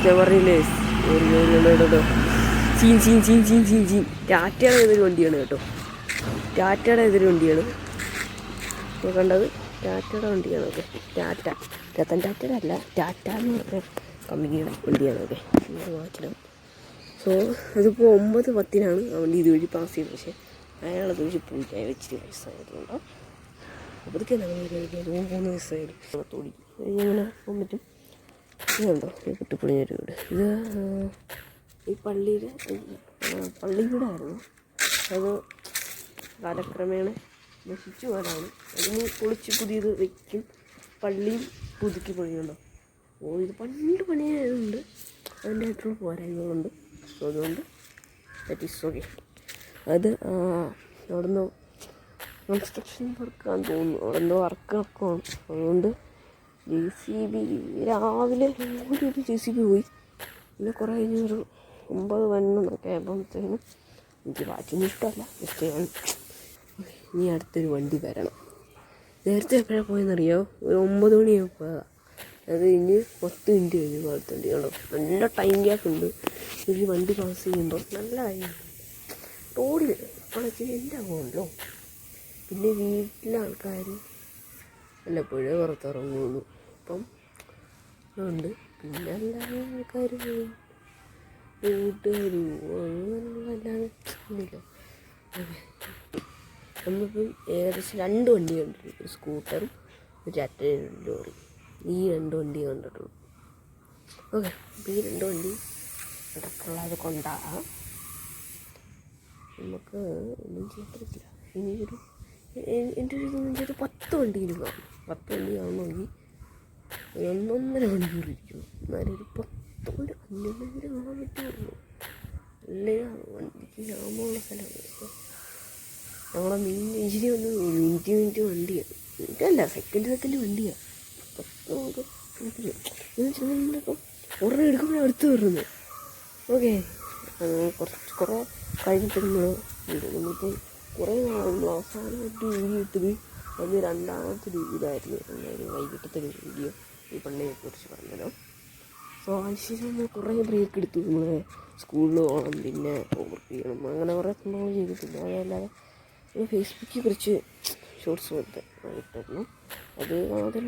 ഞാൻ പറഞ്ഞില്ലേ കേട്ടോ. ചീൻ ചീൻ ചീൻ ചീൻ ചീൻ ചീൻ ടാറ്റയുടെ ഏതൊരു വണ്ടിയാണ് കേട്ടോ. ടാറ്റയുടെ ഏതൊരു വണ്ടിയാണ് കണ്ടത്. ടാറ്റയുടെ വണ്ടിയാണ്. ഓക്കെ, ടാറ്റ രത്തൻ ടാറ്റയുടെ അല്ല, ടാറ്റ എന്ന് പറഞ്ഞ കമ്പനിയുടെ വണ്ടിയാണ്. ഓക്കെ, മാറ്റണം. സോ അതിപ്പോൾ 9:10 ആ വണ്ടി ഇതുവഴി പാസ് ചെയ്തത്. പക്ഷേ അയാളത് വഴി പോയി വെച്ചിട്ട് വയസ്സായതുകൊണ്ടോ അപ്പോഴത്തേക്ക് നമ്മൾ പോകുന്ന വയസ്സായാലും തൊടി ഇങ്ങനെ പോകാൻ പറ്റും. ഇതുണ്ടോ ഈ കുട്ടിപ്പൊളിഞ്ഞൊരു വീട്. ഇത് ഈ പള്ളിയുടെ ആയിരുന്നു. അത് കാലക്രമേണ നശിച്ചു പോയതാണ്. അതിന് പൊളിച്ച് പുതിയത് വയ്ക്കും. പള്ളിയും പുതുക്കി പണിയുണ്ടോ. ഇത് പണ്ട് പണിയായതുകൊണ്ട് അതിൻ്റെ ആയിട്ടുള്ള പോരായ്മകളുണ്ട്. സോ അതുകൊണ്ട് ദാറ്റ് ഈസ് ഓക്കെ. അത് അവിടുന്ന് കൺസ്ട്രക്ഷൻ വർക്കാന്ന് തോന്നുന്നു. അവിടെ എന്തോ വർക്ക് നടക്കുവാണ്. അതുകൊണ്ട് JCB രാവിലെ ഒരു JCB പോയി. പിന്നെ കുറേ കഴിഞ്ഞൊരു 9:11 ആയപ്പോഴത്തേനും എനിക്ക് വാറ്റിന് ഇഷ്ടമല്ല. ജസ്റ്റ് ഞാൻ ഇനി അടുത്തൊരു വണ്ടി വരണം. നേരത്തെ എപ്പോഴാണ് പോയെന്നറിയോ? ഒരു 9 മണിയാകുമ്പോൾ പോയതാണ്. അത് കഴിഞ്ഞ് 10 മിനിറ്റ് കഴിഞ്ഞു അടുത്ത വണ്ടി. കണ്ടോ, നല്ല ടൈം ഗ്യാപ്പ് ഉണ്ട്. ഒരു വണ്ടി പാസ് ചെയ്യുമ്പോൾ നല്ല ടൈം റോഡിൽ ഇപ്പോഴൊക്കെ എൻ്റെ ആകുമല്ലോ. പിന്നെ വീട്ടിലെ ആൾക്കാർ വല്ലപ്പോഴേ പുറത്തിറങ്ങുള്ളൂ. അപ്പം ഉണ്ട്. പിന്നെ എല്ലാവരും ആൾക്കാർ വീട്ടുകാരും അല്ലാതെ ഒന്നുമില്ല. നമ്മളിപ്പം ഏകദേശം 2 വണ്ടി കണ്ടിട്ടുണ്ട്. ഒരു സ്കൂട്ടറും ഒരു ടാറ്റ ലോറി. ഈ 2 വണ്ടി കണ്ടിട്ടുള്ളൂ. ഓക്കെ, അപ്പോൾ ഈ 2 വണ്ടി അടക്കമുള്ളത് കൊണ്ടാണ് നമുക്ക് ഒന്നും ചെയ്യാൻ പറ്റില്ല. ഇനി എൻ്റെ ഒരു ഇതെന്ന് വെച്ചാൽ 10 വണ്ടിയിൽ കാണും. 10 വണ്ടി കാണണമെങ്കിൽ 1.5 മണിക്കൂർ ഇരിക്കും. എന്നാലും ഒരു 10 കൊണ്ട് 5 മണിക്കൂർ കാണാൻ പറ്റുള്ളൂ. അല്ലെങ്കിൽ വണ്ടിക്ക് ക്ഷാമമുള്ള സ്ഥലമാണ്. ഞങ്ങളെ മെയിൻ എഞ്ചിനി വന്ന് മിനിറ്റ് വണ്ടിയാണ്. മിനിറ്റല്ല, സെക്കൻഡ് വണ്ടിയാണ്. 10 നമുക്ക് കുഴപ്പമില്ല. എന്ന് വെച്ചാൽ നമ്മളിപ്പം ഒരെണ്ണം എടുക്കുമ്പോഴാണ് അടുത്ത് വരുന്നത്. ഓക്കെ, കുറേ കഴിഞ്ഞിട്ട് നമ്മളിപ്പോൾ കുറേ നാളുകൾ അവസാനമായിട്ട് വീഡിയോ ഇട്ടത് അത് 2ാമത്തെ ഇതായിരുന്നു. വൈകിട്ടത്തെ ഒരു വീഡിയോ ഈ പള്ളിയെക്കുറിച്ച് പറഞ്ഞല്ലോ. സോ അതിനുശേഷം നമ്മൾ കുറേ ബ്രേക്ക് എടുത്തു. നമ്മൾ സ്കൂളിൽ പോകണം, പിന്നെ വർക്ക് ചെയ്യണം, അങ്ങനെ കുറേ സംഭവങ്ങൾ ചെയ്തിട്ടില്ല. അതല്ലാതെ ഫേസ്ബുക്കിൽ കുറച്ച് ഷോർട്സ് പോലത്തെ ഇട്ടായിരുന്നു. അത് അതിൽ